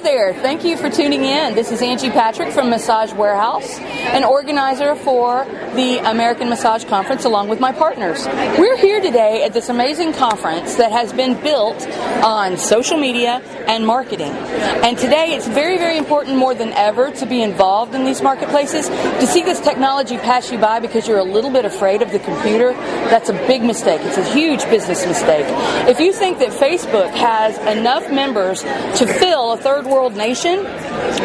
there. Thank you for tuning in. This is Angie Patrick from Massage Warehouse, an organizer for the American Massage Conference along with my partners. We're here today at this amazing conference that has been built on social media and marketing. And today it's very, very important more than ever to be involved in these marketplaces. To see this technology pass you by because you're a little bit afraid of the computer, that's a big mistake. It's a huge business mistake. If you think that Facebook has enough members to fill a third world nation,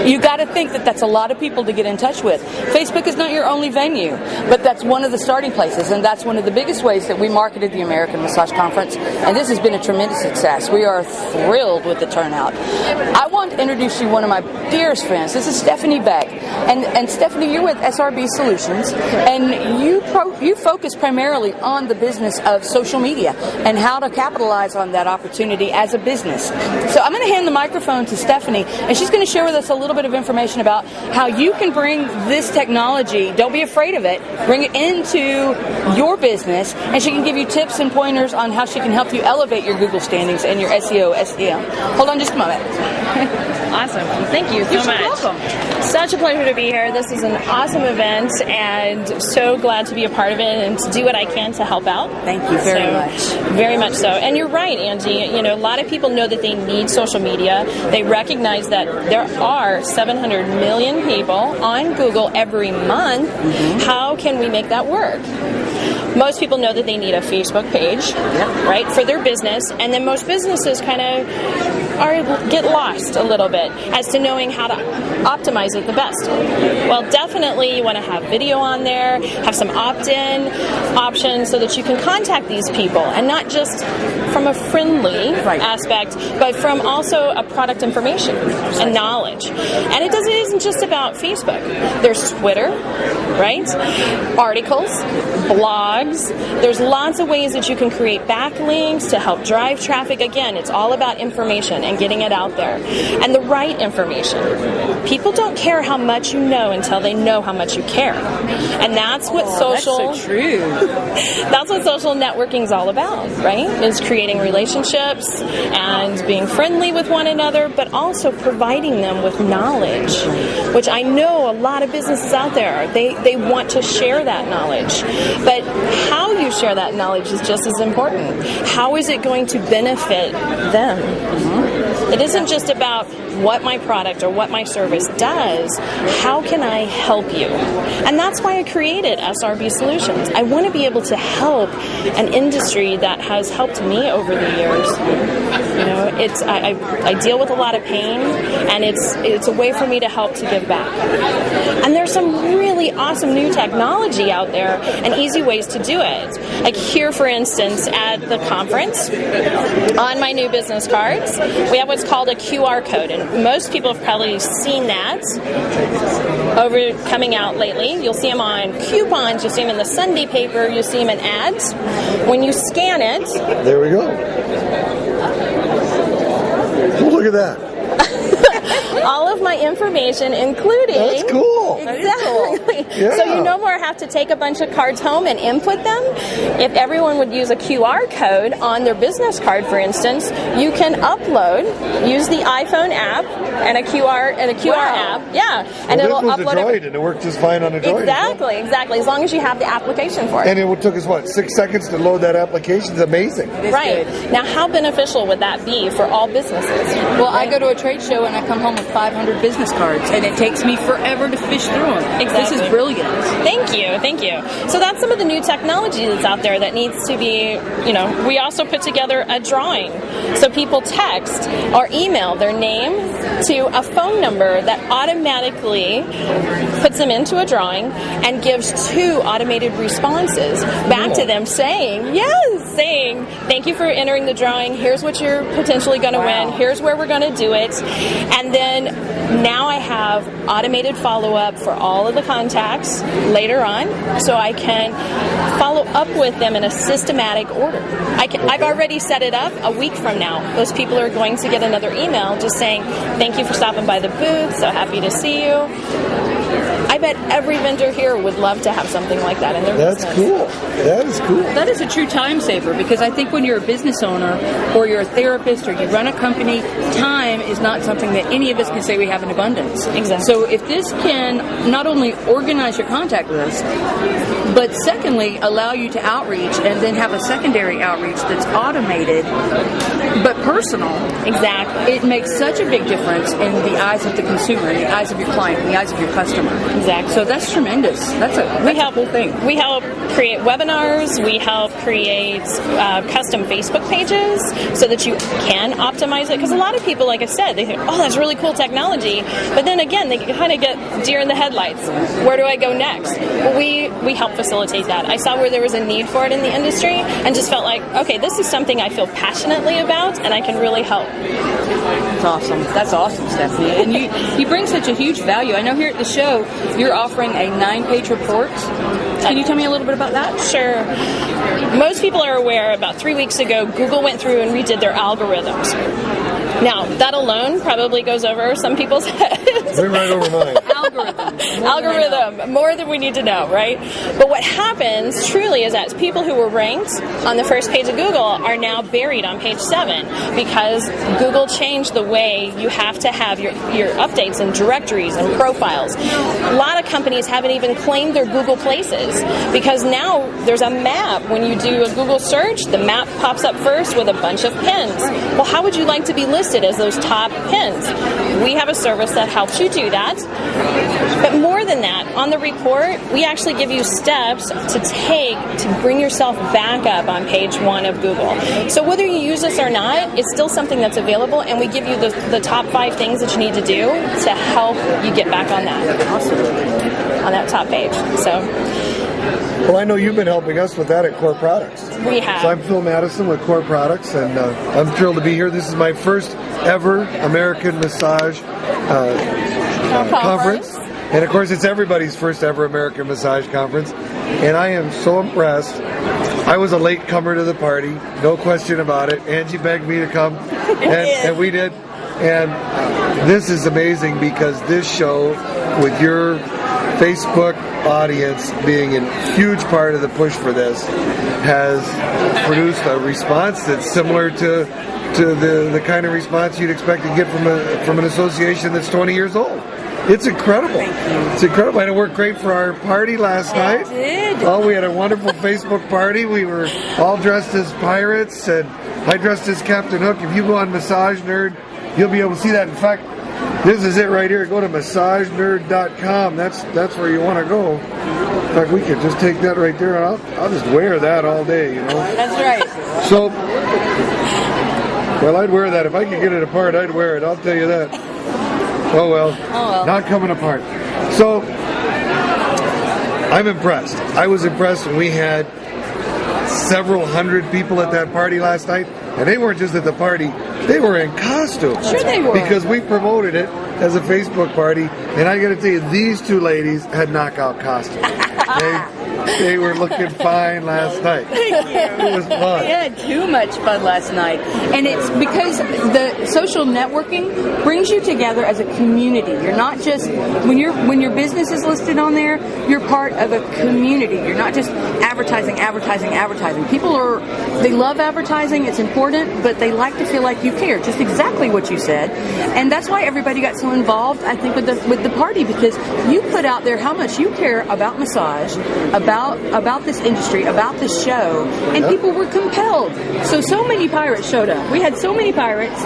you got to think that that's a lot of people to get in touch with. Facebook is not your only venue, but that's one of the starting places, and that's one of the biggest ways that we marketed the American Massage Conference, and this has been a tremendous success. We are thrilled with the turnout. I want to introduce you one of my dearest friends. This is Stephanie Beck, and Stephanie, you're with SRB Solutions, and you focus primarily on the business of social media and how to capitalize on that opportunity as a business. So I'm going to hand the microphone to Stephanie, and she's going to share with us a little bit of information about how you can bring this technology, don't be afraid of it, bring it into your business, and she can give you tips and pointers on how she can help you elevate your Google standings and your SEO, SEM. Hold on just a moment. Awesome. Thank you so much. Welcome. Such a pleasure to be here. This is an awesome event, and so glad to be a part of it and to do what I can to help out. Thank you very much. Very much so. And you're right, Angie. You know, a lot of people know that they need social media. They recognize that there are 700 million people on Google every month. Mm-hmm. How can we make that work? Most people know that they need a Facebook page, right, for their business, and then most businesses kind of get lost a little bit as to knowing how to optimize it the best. Well, definitely you want to have video on there, have some opt-in options so that you can contact these people, and not just from a friendly aspect, but from also a product information and knowledge. And it isn't just about Facebook. There's Twitter, right? Articles, blogs. There's lots of ways that you can create backlinks to help drive traffic. Again, it's all about information and getting it out there. And the right information. People don't care how much you know until they know how much you care. And that's what social... That's so true. That's what social networking is all about, right? Is creating relationships and being friendly with one another, but also providing them with knowledge, which I know a lot of businesses out there, they want to share that knowledge. But how you share that knowledge is just as important. How is it going to benefit them? Mm-hmm. It isn't just about what my product or what my service does. How can I help you? And that's why I created SRB Solutions. I want to be able to help an industry that has helped me over the years. You know, I deal with a lot of pain, and it's a way for me to help to give back. And there's some really awesome new technology out there and easy ways to do it. Like here, for instance, at the conference, on my new business cards, we have what's called a QR code, and most people have probably seen that coming out lately. You'll see them on coupons, you'll see them in the Sunday paper, you'll see them in ads. When you scan it... There we go. Oh, look at that. All of my information, including... That's cool. Exactly. Yeah. So you no more have to take a bunch of cards home and input them. If everyone would use a QR code on their business card, for instance, you can use the iPhone app and a QR app. Yeah. And it'll this was upload a Droid, and it worked just fine on a Droid. Exactly. As long as you have the application for it. And it took us, 6 seconds to load that application? It's amazing. Right. Now, how beneficial would that be for all businesses? Well, I go to a trade show and I come home with 500 business cards, and it takes me forever to fish through them. Exactly. This is brilliant. Thank you. So that's some of the new technology that's out there that needs to be, we also put together a drawing. So people text or email their name to a phone number that automatically puts them into a drawing and gives 2 automated responses back to them saying, thank you for entering the drawing. Here's what you're potentially going to win. Here's where we're going to do it. And then now I have automated follow-up for all of the contacts later on, so I can follow up with them in a systematic order. I've already set it up. A week from now, those people are going to get another email just saying, thank you for stopping by the booth, so happy to see you. I I bet every vendor here would love to have something like that in their That's business. cool. That is cool. That is a true time saver, because I think when you're a business owner or you're a therapist or you run a company, time is not something that any of us can say we have in abundance. Exactly. So if this can not only organize your contact list, but secondly, allow you to outreach and then have a secondary outreach that's automated but personal. Exactly. It makes such a big difference in the eyes of the consumer, in the eyes of your client, in the eyes of your customer. Exactly. So that's tremendous. That's a cool thing. We help create webinars. We help create custom Facebook pages so that you can optimize it. Because a lot of people, like I said, they think, oh, that's really cool technology. But then again, they kind of get deer in the headlights. Where do I go next? Well, we help facilitate that. I saw where there was a need for it in the industry and just felt like, okay, this is something I feel passionately about and I can really help. That's awesome. That's awesome, Stephanie. And you bring such a huge value. I know here at the show you're offering a 9-page report. Can you tell me a little bit about that? Sure. Most people are aware about 3 weeks ago, Google went through and redid their algorithms. Now, that alone probably goes over some people's heads. Went right over mine. Algorithm, more than we need to know, right? But what happens truly is that people who were ranked on the first page of Google are now buried on page 7 because Google changed the way you have to have your updates and directories and profiles. A lot of companies haven't even claimed their Google places because now there's a map. When you do a Google search, the map pops up first with a bunch of pins. Well, how would you like to be listed as those top pins? We have a service that helps you do that. But more than that, on the report, we actually give you steps to take to bring yourself back up on page 1 of Google. So whether you use this or not, it's still something that's available, and we give you the top 5 things that you need to do to help you get back on that top page. So. Well, I know you've been helping us with that at Core Products. We have. So I'm Phil Madison with Core Products, and I'm thrilled to be here. This is my first ever American Massage conference. And of course, it's everybody's first ever American Massage Conference. And I am so impressed. I was a late comer to the party, no question about it. Angie begged me to come, and we did. And this is amazing because this show, with your Facebook audience being a huge part of the push for this, has produced a response that's similar to the kind of response you'd expect to get from an association that's 20 years old. It's incredible. It's incredible. And it worked great for our party last night. It did. Oh, we had a wonderful Facebook party. We were all dressed as pirates, and I dressed as Captain Hook. If you go on Massage Nerd, you'll be able to see that. In fact, this is it right here. Go to massagenerd.com. That's where you want to go. In fact, we could just take that right there, and I'll just wear that all day, you know. That's right. So, well, I'd wear that. If I could get it apart, I'd wear it. I'll tell you that. Oh well. Not coming apart. So, I'm impressed. I was impressed when we had several hundred people at that party last night, and they weren't just at the party, they were in costume. Sure they were. Because we promoted it as a Facebook party, and I got to tell you, these two ladies had knockout costumes. They were looking fine last night. It was fun. We had too much fun last night. And it's because the social networking brings you together as a community. You're not just, when your business is listed on there, you're part of a community. You're not just advertising. People they love advertising, it's important, but they like to feel like you care, just exactly what you said. And that's why everybody got so involved, I think, with the party, because you put out there how much you care about massage, about this industry, about this show, and people were compelled. So many pirates showed up. We had so many pirates.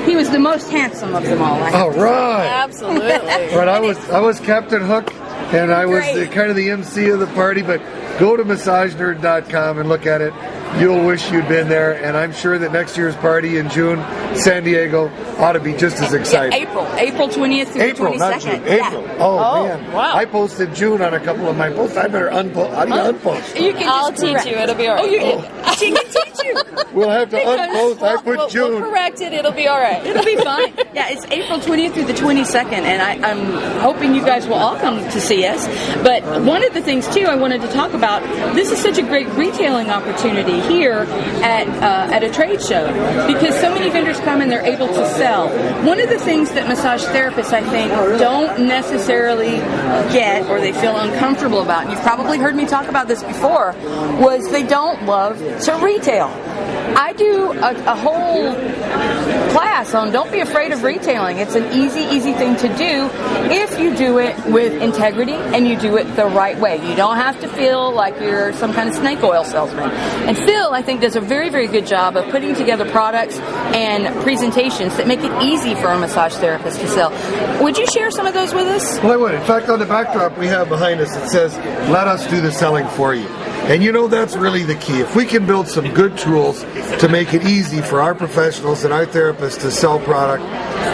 He was the most handsome of them all. All right. Absolutely. Right, I was Captain Hook, and I was kind of the MC of the party, but go to massagenerd.com and look at it. You'll wish you'd been there, and I'm sure that next year's party in June, San Diego, ought to be just as exciting. April 20th through April, the 22nd. not June. April. Yeah. Oh, man. Wow. I posted June on a couple of my posts. I better unpost. How do you unpost? You can I'll just teach correct. you. It'll be all right. She can teach We'll have to unpost. I put June. We'll correct it. It'll be all right. It'll be fine. Yeah, it's April 20th through the 22nd, and I'm hoping you guys will all come to see us. But one of the things, too, I wanted to talk about, this is such a great retailing opportunity here at a trade show, because so many vendors come and they're able to sell. One of the things that massage therapists, I think, don't necessarily get or they feel uncomfortable about, and you've probably heard me talk about this before, was they don't love to retail. I do a whole class on don't be afraid of retailing. It's an easy thing to do if you do it with integrity and you do it the right way. You don't have to feel like you're some kind of snake oil salesman. And Phil, I think, does a very, very good job of putting together products and presentations that make it easy for a massage therapist to sell. Would you share some of those with us? Well, I would. In fact, on the backdrop we have behind us, it says, "Let us do the selling for you." And you know, that's really the key. If we can build some good tools to make it easy for our professionals and our therapists to sell product,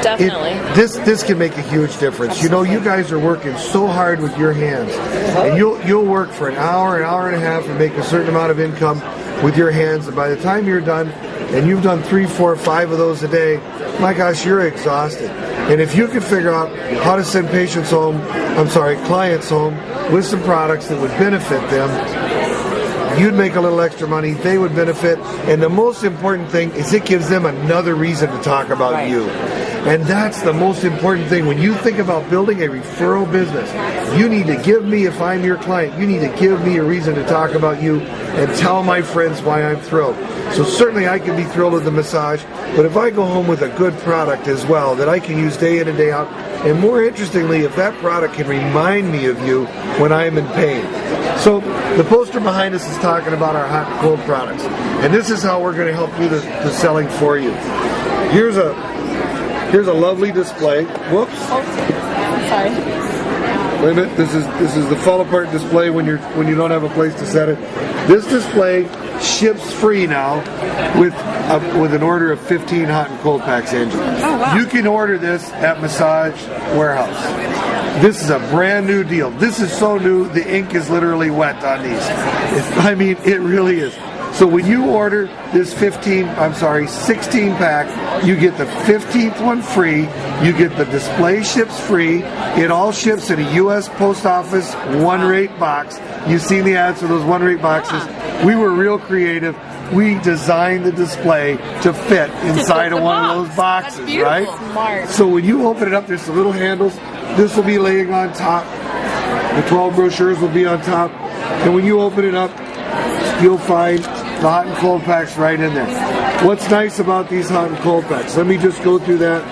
Definitely. This can make a huge difference. You know, you guys are working so hard with your hands, and you'll work for an hour and a half, and make a certain amount of income with your hands. And by the time you're done, and you've done 3, 4, 5 of those a day, my gosh, you're exhausted. And if you can figure out how to send clients home with some products that would benefit them, you'd make a little extra money, they would benefit, and the most important thing is it gives them another reason to talk about you. And that's the most important thing. When you think about building a referral business, you need to give me, if I'm your client, you need to give me a reason to talk about you and tell my friends why I'm thrilled. So certainly I can be thrilled with the massage, but if I go home with a good product as well that I can use day in and day out, and more interestingly, if that product can remind me of you when I'm in pain. So the poster behind us is talking about our hot and cold products, and this is how we're going to help do the selling for you. Here's a lovely display. Whoops. Sorry. Wait a minute. This is the fall apart display when you don't have a place to set it. This display ships free now with an order of 15 hot and cold packs, Angie. Oh, wow. You can order this at Massage Warehouse. This is a brand new deal. This is so new, the ink is literally wet on these. It really is. So when you order this 16 pack, you get the 15th one free, you get the display ships free, it all ships in a U.S. Post Office one-rate box. You've seen the ads for those one-rate boxes. We were real creative. We designed the display to fit inside of one of those boxes, right? Smart. So when you open it up, there's some little handles. This will be laying on top. The 12 brochures will be on top. And when you open it up, you'll find the hot and cold packs right in there. What's nice about these hot and cold packs? Let me just go through that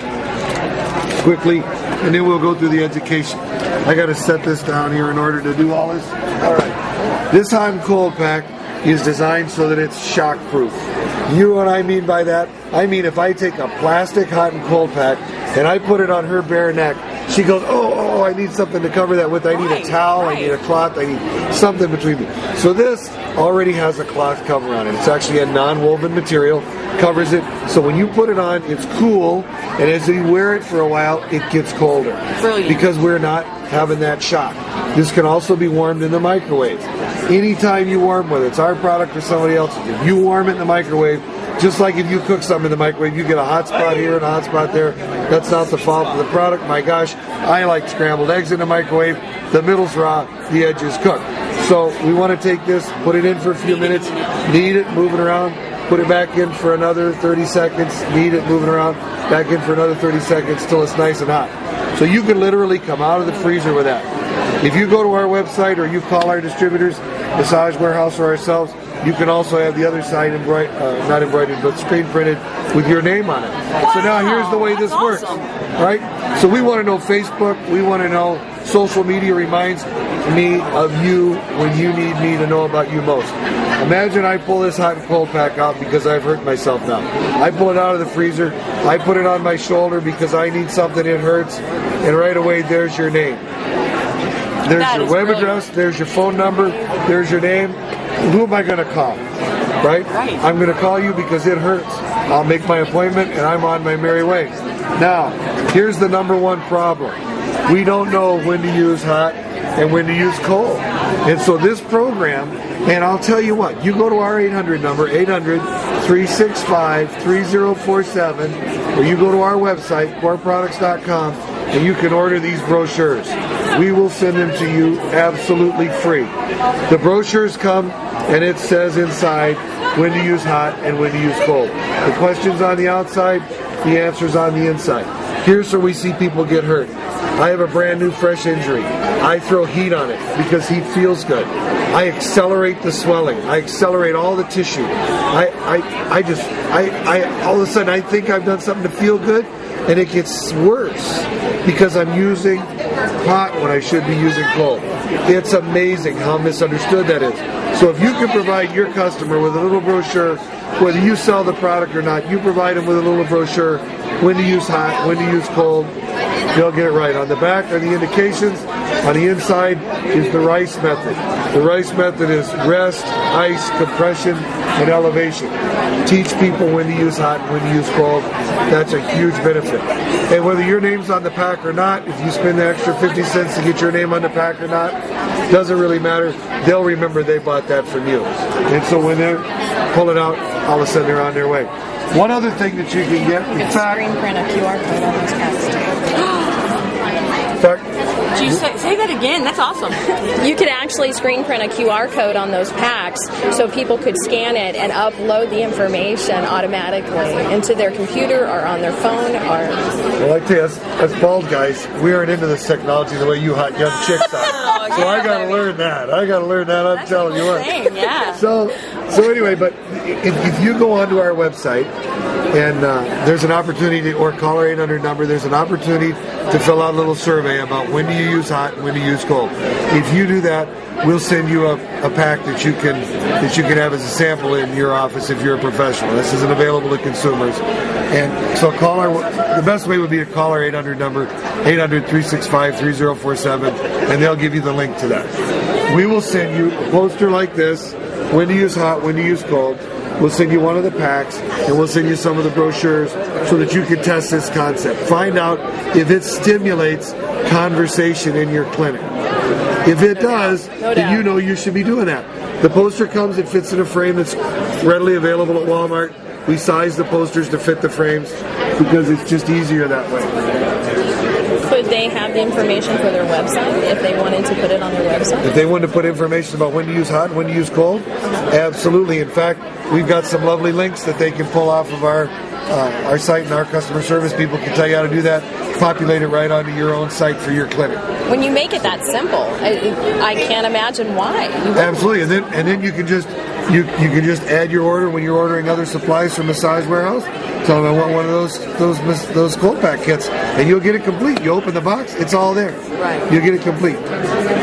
quickly, and then we'll go through the education. I got to set this down here in order to do all this. All right. This hot and cold pack is designed so that it's shock proof. You know what I mean by that? I mean, if I take a plastic hot and cold pack and I put it on her bare neck, she goes, oh, I need something to cover that with. I need a towel, I need a cloth, I need something between me. So this already has a cloth cover on it. It's actually a non-woven material, covers it. So when you put it on, it's cool, and as you wear it for a while, it gets colder. Brilliant. Because we're not having that shock. This can also be warmed in the microwave. Anytime you warm, whether it's our product or somebody else's, if you warm it in the microwave, just like if you cook something in the microwave, you get a hot spot here and a hot spot there. That's not the fault of the product. My gosh, I like scrambled eggs in the microwave. The middle's raw, the edge is cooked. So we want to take this, put it in for a few minutes, knead it, move it around, put it back in for another 30 seconds, knead it, move it around, back in for another 30 seconds till it's nice and hot. So you can literally come out of the freezer with that. If you go to our website or you call our distributors, Massage Warehouse or ourselves, you can also have the other side not embroidered, but screen printed with your name on it. So now here's the way this works, right? So we want to know Facebook, we want to know social media reminds me of you when you need me to know about you most. Imagine I pull this hot and cold pack out because I've hurt myself now. I pull it out of the freezer, I put it on my shoulder because I need something, it hurts, and right away there's your name. There's your web address, there's your phone number, there's your name. Who am I going to call? Right? I'm going to call you because it hurts. I'll make my appointment and I'm on my merry way. Now, here's the number one problem. We don't know when to use hot and when to use cold. And so this program, and I'll tell you what, you go to our 800 number, 800-365-3047, or you go to our website, coreproducts.com, and you can order these brochures. We will send them to you absolutely free. The brochures come, and it says inside when to use hot and when to use cold. The questions on the outside, the answers on the inside. Here's where we see people get hurt. I have a brand new fresh injury. I throw heat on it because heat feels good. I accelerate the swelling. I accelerate all the tissue. I all of a sudden I think I've done something to feel good, and it gets worse because I'm using hot when I should be using cold. It's amazing how misunderstood that is. So if you can provide your customer with a little brochure, whether you sell the product or not, you provide them with a little brochure, when to use hot, when to use cold, they'll get it right. On the back are the indications. On the inside is the Rice method. The Rice method is rest, ice, compression, and elevation. Teach people when to use hot and when to use cold. That's a huge benefit. And whether your name's on the pack or not, if you spend the extra 50 cents to get your name on the pack or not, doesn't really matter. They'll remember they bought that from you. And so when they pull it out, all of a sudden they're on their way. One other thing that you can get, in fact, Screen print a QR code on those packs too. in fact, Did you say that again? That's awesome. You could actually screen print a QR code on those packs so people could scan it and upload the information automatically into their computer or on their phone. well, I tell you, as bald guys, we aren't into this technology the way you hot young chicks are. So I got to learn that. I'm telling you what. Yeah. So anyway, but if you go onto our website and there's an opportunity, or call our 800 number, there's an opportunity to fill out a little survey about when do you use hot and when do you use cold. If you do that, we'll send you a pack that you can have as a sample in your office if you're a professional. This isn't available to consumers. And so the best way would be to call our 800 number, 800-365-3047, and they'll give you the link to that. We will send you a poster like this, when to use hot, when to use cold. We'll send you one of the packs, and we'll send you some of the brochures so that you can test this concept. Find out if it stimulates conversation in your clinic. If it does, then you know you should be doing that. The poster comes, it fits in a frame that's readily available at Walmart. We size the posters to fit the frames because it's just easier that way. Could they have the information for their website if they wanted to put it on their website? If they wanted to put information about when to use hot and when to use cold, absolutely. In fact, we've got some lovely links that they can pull off of our site, and our customer service people can tell you how to do that. Populate it right onto your own site for your clinic. When you make it that simple, I can't imagine why. Absolutely, and then you can just add your order when you're ordering other supplies from Massage Warehouse. Tell them I want one of those cold pack kits, and you'll get it complete. You open the box, it's all there. Right. You'll get it complete.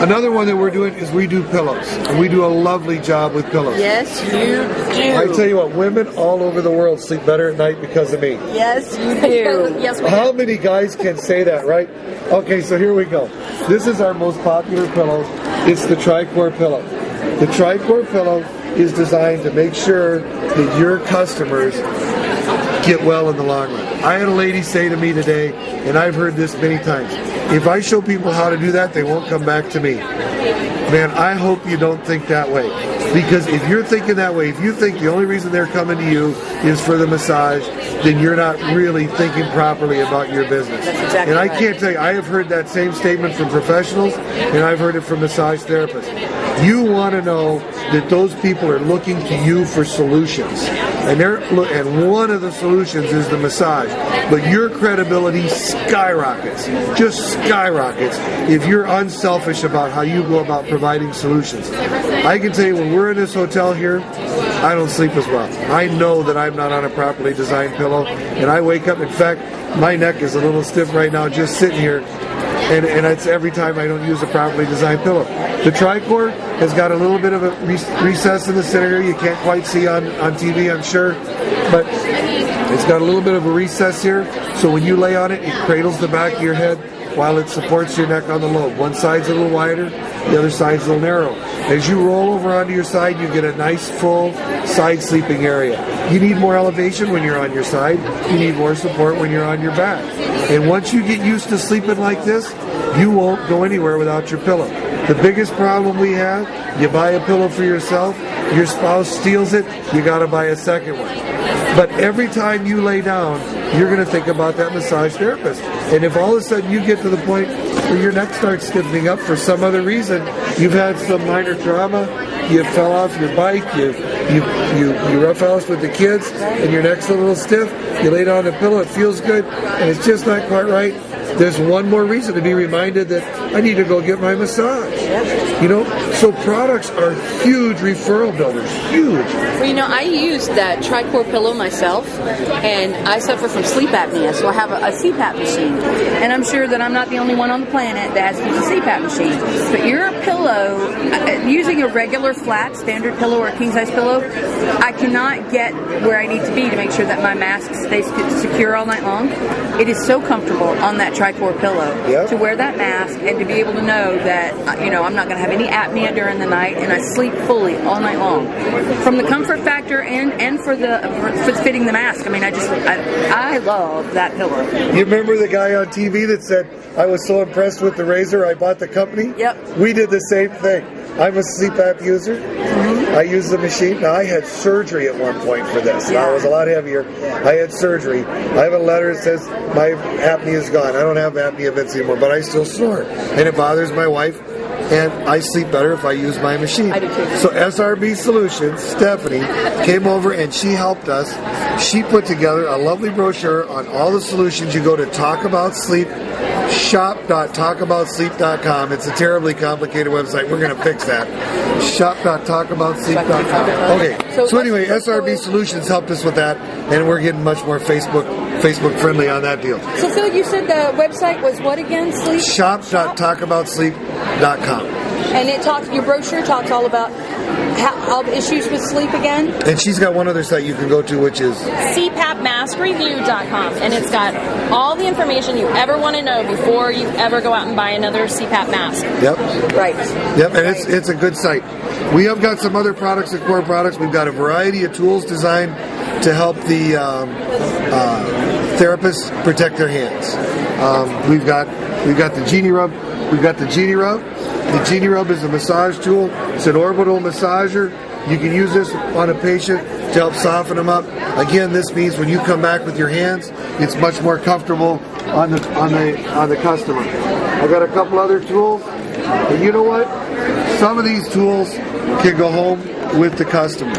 Another one that we're doing is we do pillows, and we do a lovely job with pillows. Yes, you do. I tell you what, women all over the world sleep better at night because of me. Yes, you do. Yes, we How many guys can say that, right? Okay, so here we go. This is our most popular pillow. It's the Tricor pillow. The Tricor pillow is designed to make sure that your customers get well in the long run. I had a lady say to me today, and I've heard this many times, if I show people how to do that, they won't come back to me. Man, I hope you don't think that way. Because if you're thinking that way, if you think the only reason they're coming to you is for the massage, then you're not really thinking properly about your business. That's exactly and I right. can't tell you, I have heard that same statement from professionals, and I've heard it from massage therapists. You want to know that those people are looking to you for solutions. And one of the solutions is the massage. But your credibility skyrockets, just skyrockets, if you're unselfish about how you go about providing solutions. I can tell you, when we're in this hotel here, I don't sleep as well. I know that I'm not on a properly designed pillow, and I wake up, in fact, my neck is a little stiff right now just sitting here, and it's every time I don't use a properly designed pillow. The Tricor has got a little bit of a recess in the center here. You can't quite see on TV, I'm sure, but it's got a little bit of a recess here, so when you lay on it, it cradles the back of your head while it supports your neck on the lobe. One side's a little wider, the other side's a little narrow. As you roll over onto your side, you get a nice full side sleeping area. You need more elevation when you're on your side. You need more support when you're on your back. And once you get used to sleeping like this, you won't go anywhere without your pillow. The biggest problem we have, you buy a pillow for yourself, your spouse steals it, you got to buy a second one. But every time you lay down, you're going to think about that massage therapist. And if all of a sudden you get to the point where your neck starts stiffening up for some other reason, you've had some minor trauma, you fell off your bike, you roughhouse with the kids, and your neck's a little stiff, you lay down on the pillow, it feels good, and it's just not quite right. There's one more reason to be reminded that I need to go get my massage. You know, so products are huge referral builders, huge. Well, you know, I use that Tricor pillow myself, and I suffer from sleep apnea, so I have a CPAP machine. And I'm sure that I'm not the only one on the planet that has to use a CPAP machine. But your pillow, using a regular flat standard pillow or a king-size pillow, I cannot get where I need to be to make sure that my mask stays secure all night long. It is so comfortable on that Tricor pillow to wear that mask and to be able to know that, you know, I'm not going to have any apnea during the night, and I sleep fully all night long. From the comfort factor and for fitting the mask, I mean, I love that pillow. You remember the guy on TV that said, I was so impressed with the razor, I bought the company? Yep. We did the same thing. I'm a CPAP user. I use the machine. Now, I had surgery at one point for this. Now, I was a lot heavier. I had surgery. I have a letter that says my apnea is gone. I don't have apnea vents anymore, but I still snore. And it bothers my wife. And I sleep better if I use my machine. I do too. So SRB Solutions, Stephanie, came over and she helped us. She put together a lovely brochure on all the solutions. You go to Talk About Sleep, shop.talkaboutsleep.com. It's a terribly complicated website. We're going to fix that. Shop.talkaboutsleep.com. Okay. So anyway, SRB Solutions helped us with that, and we're getting much more Facebook friendly on that deal. So Phil, you said the website was what again? Sleep? Shop.talkaboutsleep.com. And it talks. Your brochure talks all about all the issues with sleep again. And she's got one other site you can go to, which is CPAPmaskreview.com, and it's got all the information you ever want to know before you ever go out and buy another CPAP mask. Yep. Right. Yep, and it's a good site. We have got some other products at Core Products. We've got a variety of tools designed to help the therapists protect their hands. We've got the Genie Rub. We've got the Genie Rub. The Genie Rub is a massage tool. It's an orbital massager. You can use this on a patient to help soften them up. Again, this means when you come back with your hands, it's much more comfortable on the customer. I've got a couple other tools, and you know what? Some of these tools can go home with the customer.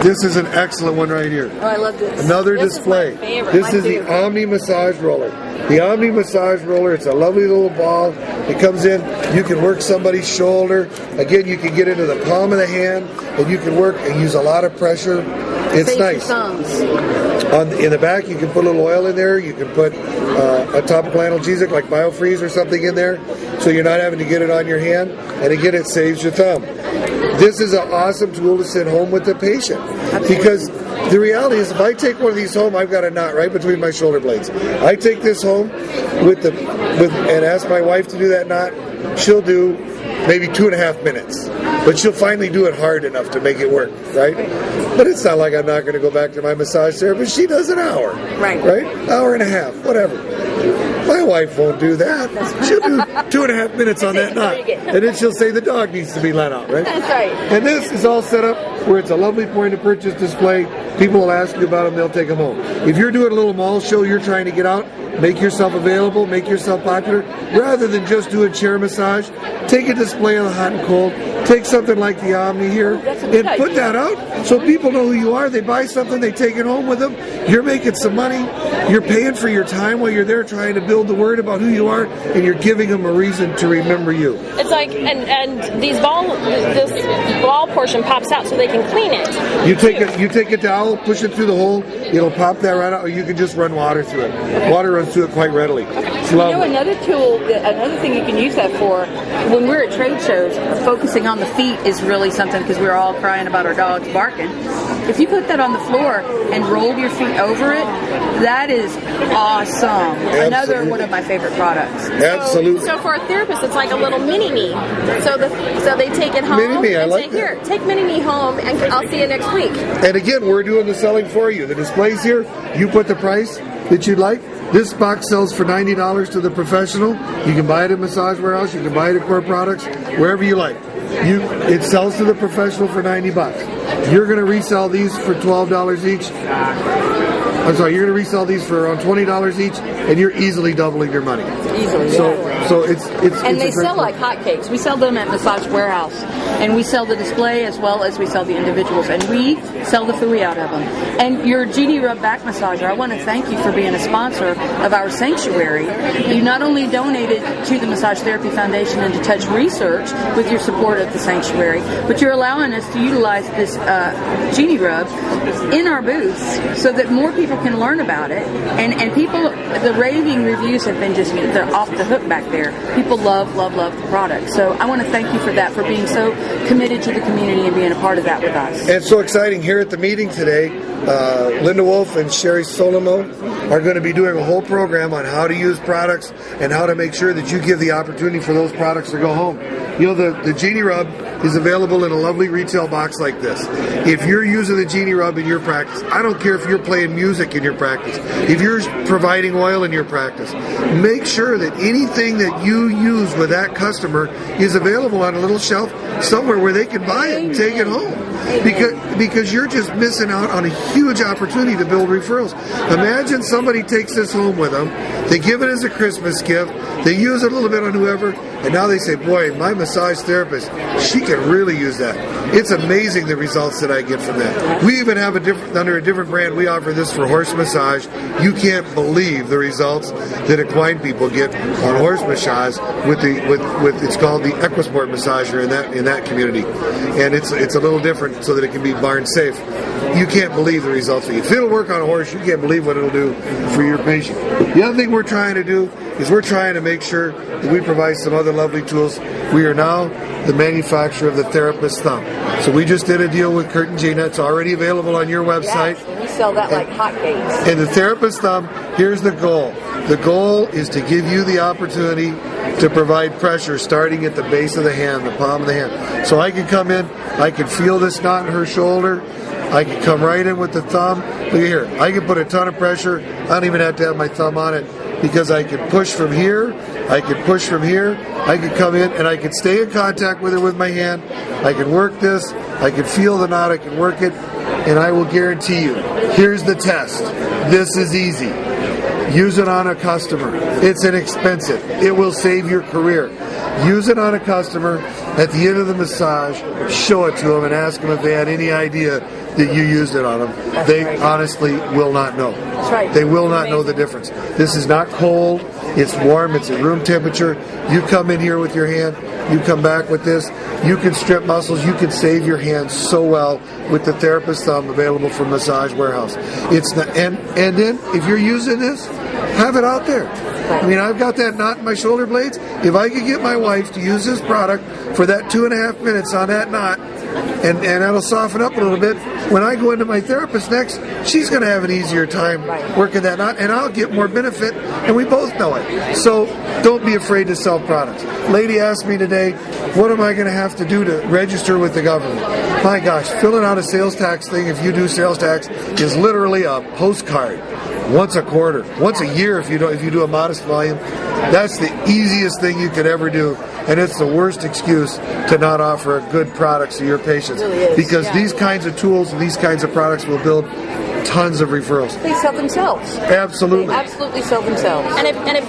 This is an excellent one right here. Oh, I love this. Another This display. is my favorite. This is the Omni Massage Roller. The Omni Massage Roller, it's a lovely little ball. It comes in, you can work somebody's shoulder. Again, you can get into the palm of the hand, and you can work and use a lot of pressure. It's Face nice. your thumbs. In the back, you can put a little oil in there. You can put a topical analgesic like BioFreeze or something in there, so you're not having to get it on your hand. And again, it saves your thumb. This is an awesome tool to send home with the patient, because the reality is, if I take one of these home, I've got a knot right between my shoulder blades. I take this home and ask my wife to do that knot. She'll do maybe 2.5 minutes, but she'll finally do it hard enough to make it work, right? But it's not like I'm not going to go back to my massage therapist. She does an hour, Right. Hour and a half, whatever. My wife won't do that. She'll do 2.5 minutes on that knot, and then she'll say the dog needs to be let out, right? That's right. And this is all set up where it's a lovely point-of-purchase display. People will ask you about them, they'll take them home. If you're doing a little mall show, you're trying to get out, make yourself available, make yourself popular, rather than just doing chair massage, take a display of the hot and cold, take something like the Omni here, and put that out so people know who you are. They buy something, they take it home with them. You're making some money. You're paying for your time while you're there trying to build the word about who you are, and you're giving them a reason to remember you. It's like, and this ball portion pops out so they can clean it. You take a towel, push it through the hole, it'll pop that right out, or you can just run water through it. Water runs through it quite readily. It's You know, lovely. another tool, another thing you can use that for, when we're at trade shows, focusing on the feet is really something, because we're all crying about our dogs barking. If you put that on the floor and roll your feet over it, that is awesome. Another one of my favorite products. Absolutely. So for a therapist, it's like a little mini-me. So they take it home. Mini-me, I and like say, here, take mini-me home, and I'll see you next week. And again, we're doing the selling for you. The display's here. You put the price that you'd like. This box sells for $90 to the professional. You can buy it at Massage Warehouse. You can buy it at Core Products, wherever you like. It sells to the professional for $90. You're going to resell these for $12 each. I'm sorry, you're going to resell these for around $20 each, and you're easily doubling your money. Easily, So it's and they sell like hotcakes. We sell them at Massage Warehouse, and we sell the display as well as we sell the individuals, and we sell the FUI out of them. And your Genie Rub Back Massager, I want to thank you for being a sponsor of our sanctuary. You not only donated to the Massage Therapy Foundation and to Touch Research with your support of the sanctuary, but you're allowing us to utilize this Genie Rub in our booths so that more people can learn about it. And people, the raving reviews have been just, they're off the hook back there. People love the product. So I want to thank you for that, for being so committed to the community and being a part of that with us. And it's so exciting here at the meeting today. Linda Wolf and Sherry Solomo are going to be doing a whole program on how to use products and how to make sure that you give the opportunity for those products to go home. You know, the Genie Rub is available in a lovely retail box like this. If you're using the Genie Rub in your practice, I don't care if you're playing music in your practice, if you're providing oil in your practice, make sure that anything that you use with that customer is available on a little shelf somewhere where they can buy it and take it home. Because you're just missing out on a huge opportunity to build referrals. Imagine somebody takes this home with them, they give it as a Christmas gift, they use it a little bit on whoever, and now they say, boy, my massage therapist, she can really use that. It's amazing the results that I get from that. We even have under a different brand, we offer this for horse massage. You can't believe the results that equine people get on horse massage with it's called the Equisport massager in that community. And it's a little different so that it can be barn safe. You can't believe the results. If it'll work on a horse, you can't believe what it'll do for your patient. The other thing we're trying to do is we're trying to make sure that we provide some other lovely tools. We are now the manufacturer of the Therapist Thumb. So we just did a deal with Kurt and Gina. It's already available on your website. Yes, we sell that like hotcakes. And the Therapist Thumb, here's the goal. The goal is to give you the opportunity to provide pressure starting at the base of the hand, the palm of the hand. So I can come in, I can feel this knot in her shoulder, I can come right in with the thumb. Look at here, I can put a ton of pressure. I don't even have to have my thumb on it because I can push from here, I can push from here, I can come in and I can stay in contact with her with my hand. I can work this, I can feel the knot, I can work it, and I will guarantee you, here's the test. This is easy. Use it on a customer. It's inexpensive. It will save your career. Use it on a customer. At the end of the massage, show it to them and ask them if they had any idea that you used it on them. They honestly will not know. That's right. They will not know the difference. This is not cold. It's warm. It's at room temperature. You come in here with your hand. You come back with this. You can strip muscles. You can save your hands so well with the Therapist Thumb available from Massage Warehouse. It's not, and then if you're using this, have it out there. I mean, I've got that knot in my shoulder blades. If I could get my wife to use this product for that 2.5 minutes on that knot, and that'll soften up a little bit, when I go into my therapist next, she's going to have an easier time working that knot, and I'll get more benefit, and we both know it. So don't be afraid to sell products. Lady asked me today, what am I going to have to do to register with the government? My gosh, filling out a sales tax thing, if you do sales tax, is literally a postcard. Once a quarter, once a year if you do a modest volume. That's the easiest thing you could ever do, and it's the worst excuse to not offer good products to your patients. It really is. Because these kinds of tools and these kinds of products will build tons of referrals. They sell themselves. Absolutely. They absolutely sell themselves. And it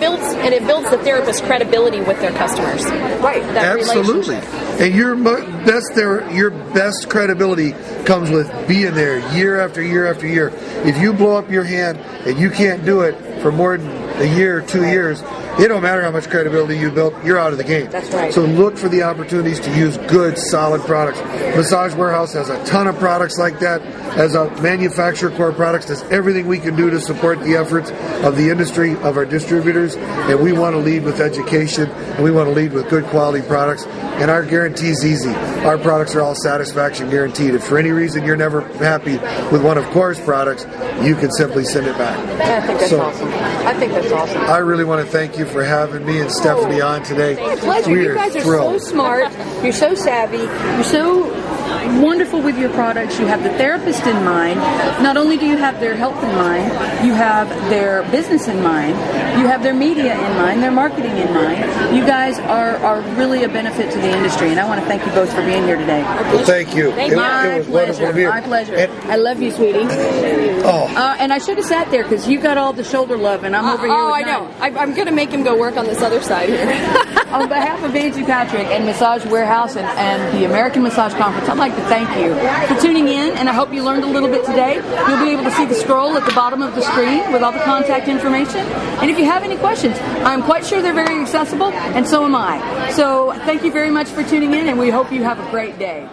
builds the therapist's credibility with their customers. Right. That Absolutely. And your best credibility comes with being there year after year after year. If you blow up your hand and you can't do it for more than a year, 2 years, it don't matter how much credibility you built, you're out of the game. That's right. So look for the opportunities to use good, solid products. Massage Warehouse has a ton of products like that. As a manufacturer, Core Products does everything we can do to support the efforts of the industry, of our distributors, and we want to lead with education, and we want to lead with good quality products. And our guarantee is easy. Our products are all satisfaction guaranteed. If for any reason you're never happy with one of Core's products, you can simply send it back. I think that's awesome. I think that's awesome. I really want to thank you for having me and Stephanie on today. It's a pleasure. We You guys are thrilled. so smart. You're so savvy. You're so wonderful with your products. You have the therapist in mind. Not only do you have their health in mind, you have their business in mind, you have their media in mind, their marketing in mind. You guys are really a benefit to the industry, and I want to thank you both for being here today. Well, thank you. Thank you. It was wonderful to be here. My pleasure. And- I love you, sweetie. oh, And I should have sat there because you got all the shoulder love, and I'm over here. Oh, with I know. none. I'm going to make him go work on this other side here. On behalf of Angie Patrick and Massage Warehouse and the American Massage Conference, I'd like to thank you for tuning in, and I hope you learned a little bit today. You'll be able to see the scroll at the bottom of the screen with all the contact information. And if you have any questions, I'm quite sure they're very accessible, and so am I. So thank you very much for tuning in, and we hope you have a great day.